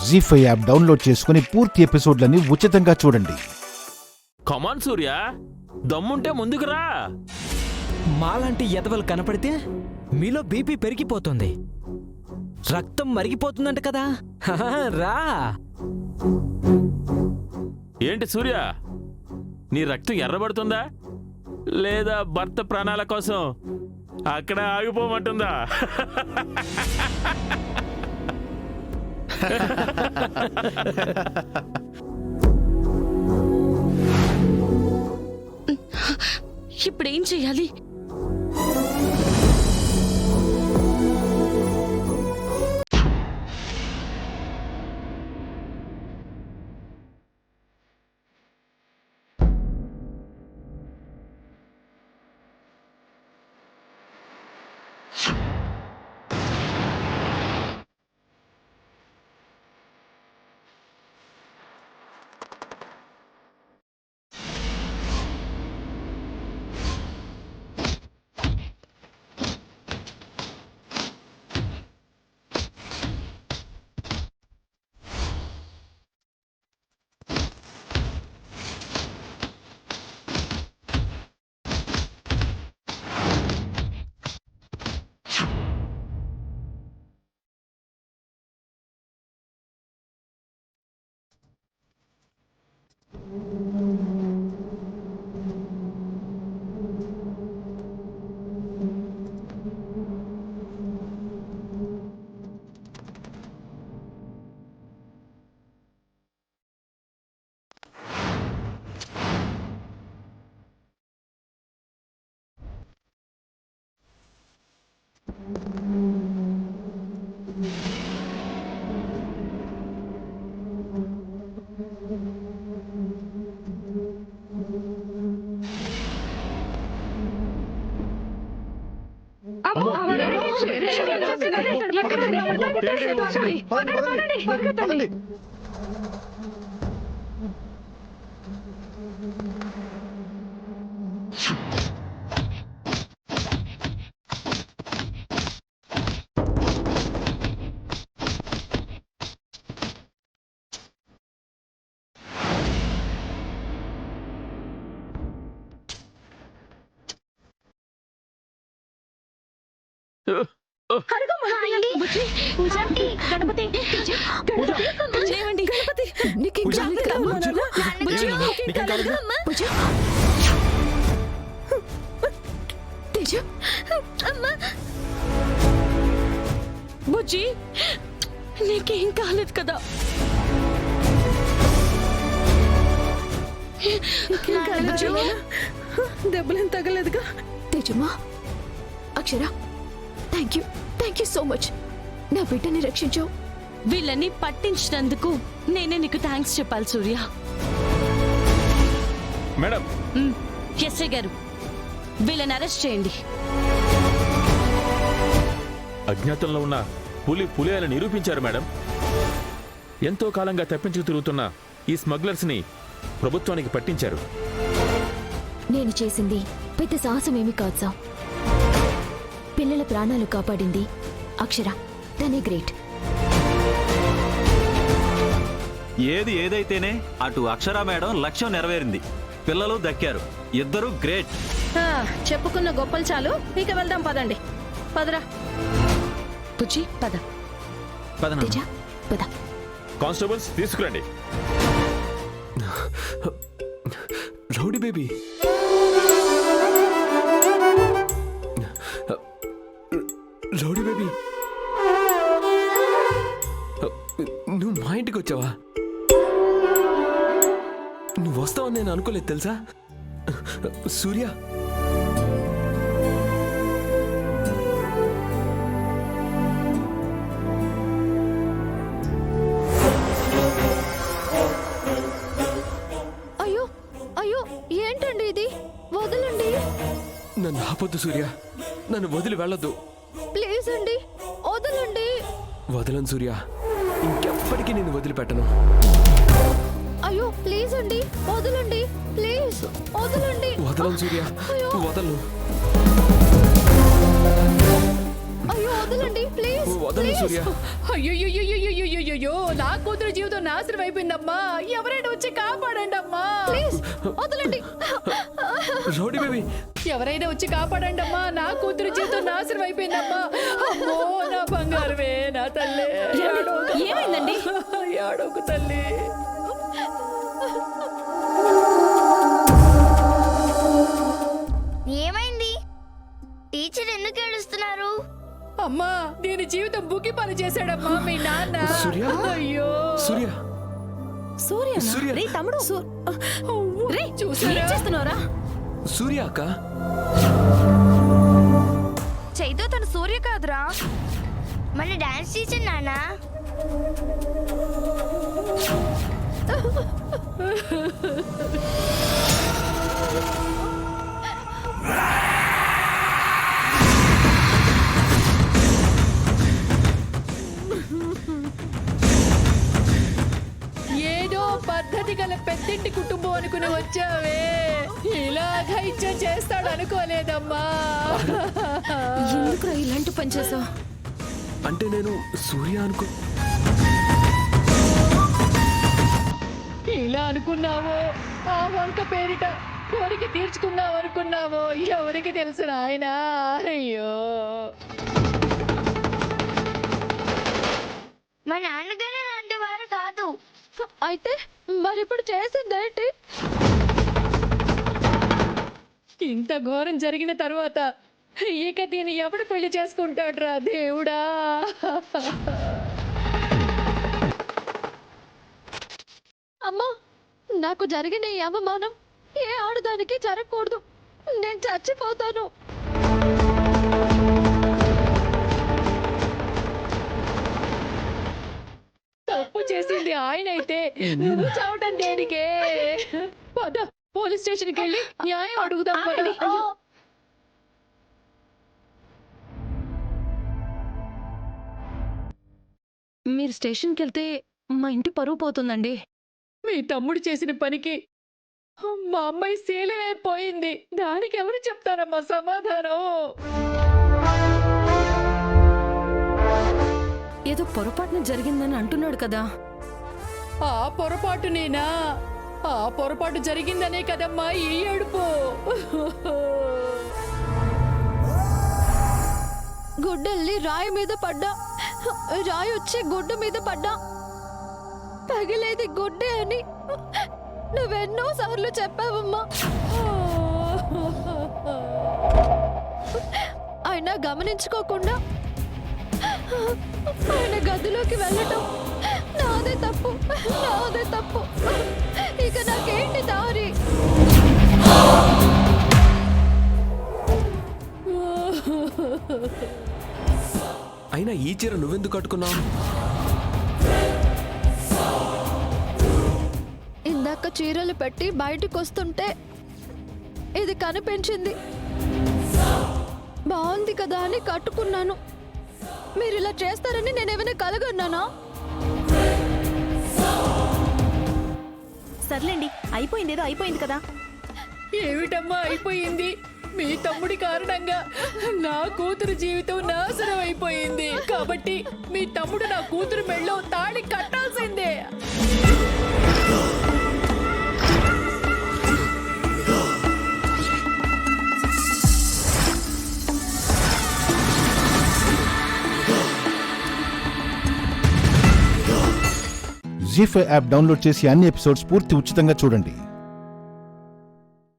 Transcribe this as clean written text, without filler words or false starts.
జీ5 app download చేసుకుని పూర్తి ఎపిసోడ్లని ఉచితంగా చూడండి. కమాన్ సూర్య, దమ్ముంటే ముందుకు రా. మాలాంటి ఎదవలు కనపడితే మీలో బీపీ పెరిగిపోతుంది, రక్తం మరిగిపోతుందంట కదా. రా. ఏంటి సూర్య, నీ రక్తం ఎర్రబడుతుందా లేదా భర్త ప్రాణాల కోసం అక్కడ ఆగిపోమంటుందా? ఇప్పుడేం చెయ్యాలి? బుజ్జి, నీకేం కాలేదు కదా? దెబ్బలేం తగలేదుగా? తేజమ్మా, అక్షర, థ్యాంక్ యూ సో మచ్. నా బిడ్డని రక్షించావు. వీళ్ళని పట్టించినందుకు నేనే నీకు థ్యాంక్స్ చెప్పాలి సూర్య. మేడం. ఎస్ఐ గారు, వీళ్ళని అరెస్ట్ చేయండి. అజ్ఞాతంలో ఉన్న పులి అని నిరూపించారు మేడం. ఎంతో కాలంగా తప్పించుకు తిరుగుతున్న ఈ స్మగ్లర్స్ ని ప్రభుత్వానికి పట్టించారు. నేను చేసింది పెద్ద సాహసమేమీ కాదు సార్. పిల్లల ప్రాణాలు కాపాడింది అక్షర. తనే గ్రేట్. ఏది ఏదైతేనే అటు అక్షర మేడం లక్ష్యం నెరవేరింది, పిల్లలు దక్కారు. ఇద్దరు గ్రేట్. చెప్పుకున్న గొప్పలు చాలు, ఇక వెళ్దాం పదండి. పదరా బుజ్జి, పద. తేజ, పద. కానిస్టేబుల్స్ తీసుకురండి. రౌడీ బేబీ, రౌడీ బేబీ, నువ్వు మా ఇంటికి వచ్చావా? నువ్వు వస్తావని నేను అనుకోలేదు తెలుసా. సూర్య, అయ్యో అయ్యో, ఏంటండి ఇది? వదలండి. నన్ను ఆపొద్దు సూర్య, నన్ను వదిలి వెళ్ళొద్దు. ప్లీజ్ అండి, వదలండి. వదలను సూర్య, ఇంకెప్పటికీ నేను వదిలిపెట్టను. అయ్యో ప్లీజ్ అండి, వదలండి. ప్లీజ్ వదలండి. వదలను సూర్య, వదలను. అయ్యో వదలండి ప్లీజ్ వదలను సూర్య. అయ్యో నా కూతురు జీవితం నాశనం అయిపోయిందమ్మా. ఎవరైనా వచ్చి కాపాడండి అమ్మా. ప్లీజ్ వదలండి. రౌడీ బేబీ, ఎవరైనా వచ్చి కాపాడండి అమ్మా. నా కూతురు జీవితం నాశనం అయిపోయిందమ్మా. అమ్మో నా బంగారమే, నా తల్లి. ఏమైందండి? ఏడోకు తల్లి. ఏమైంది? టీచర్ ఎందుకు ఏడుస్తున్నారు? అమ్మా దీని జీవితం బుక్కి పని చేశాడమ్మా మీ నాన్న. సూర్య? అయ్యో సూర్య సూర్య సూర్య. రే తమ్ముడు రే చూసారా? ఏం చేస్తున్నావురా? సూర్య అక్క, చైతో తన సూర్య కాదురా, మన డాన్స్ టీచర్ నాన్న. ఏదో పద్ధతి గల పెద్దింటి కుటుంబం అనుకుని వచ్చావే, ఇలాగ ఇచ్చ చేస్తాడు అనుకోలేదమ్మా. ఎందుకురా ఇలాంటి పని చేసావు? అంటే నేను సూర్య అనుకో. ఇలా అనుకున్నావో, ఆ వంక పేరిట కోరిక తీర్చుకున్నావు అనుకున్నావో, ఎవరికి తెలుసు నాయన. అయ్యో మా నాన్నగారు అలాంటి వారు కాదు. అయితే మరి ఇప్పుడు చేసిందేంటి? ఇంత ఘోరం జరిగిన తర్వాత ఇక దీన్ని ఎవడు పెళ్లి చేసుకుంటాడురా దేవుడా. అమ్మా నాకు జరిగిన ఈ అవమానం ఏ ఆడదానికి జరగకూడదు. నేను చచ్చిపోతాను. తప్పు చేసింది ఆయన అయితే నువ్వు చావటం దేనికే? పద పోలీస్ స్టేషన్కి వెళ్ళి న్యాయం అడుగుదాం. పద. మీరు స్టేషన్కి వెళ్తే మా ఇంటి పరువు పోతుందండి. మీ తమ్ముడు చేసిన పనికి మా అమ్మాయి శీలమైపోయింది. దానికి ఎవరు చెప్తారమ్మా సమాధానం? ఏదో పొరపాటున జరిగిందని అంటున్నాడు కదా. ఆ పొరపాటు నేనా? ఆ పొరపాటు జరిగిందనే కదమ్మా ఈ ఏడుపు. గుడ్డల్ని రాయి మీద పడ్డా, రాయి వచ్చి గుడ్డ మీద పడ్డా పగిలేది గుడ్డే అని నువ్వెన్నో సార్లు చెప్పావమ్మా. అయినా గమనించుకోకుండా ఆయన గదిలోకి వెళ్ళటం నాదే తప్పు, నాదే తప్పు. ఇక నాకేంటి దారి? అయినా ఈ చీర నువ్వెందుకు కట్టుకున్నావు? ఇందాక చీరలు పెట్టి బయటికి వస్తుంటే ఇది కనిపించింది. బాగుంది కదా అని కట్టుకున్నాను. మీరు ఇలా చేస్తారని నేనేమైనా కలగన్నానా? సర్లేండి, అయిపోయిందేదో అయిపోయింది కదా. ఏమిటమ్మా అయిపోయింది? మీ తమ్ముడి కారణంగా నా కూతురు జీవితం నాశనం అయిపోయింది. కాబట్టి మీ తమ్ముడు నా కూతురు మెళ్ళో తాళి కట్టాల్సిందే. జీ5 యాప్ డౌన్లోడ్ చేసి అన్ని ఎపిసోడ్స్ పూర్తి ఉచితంగా చూడండి.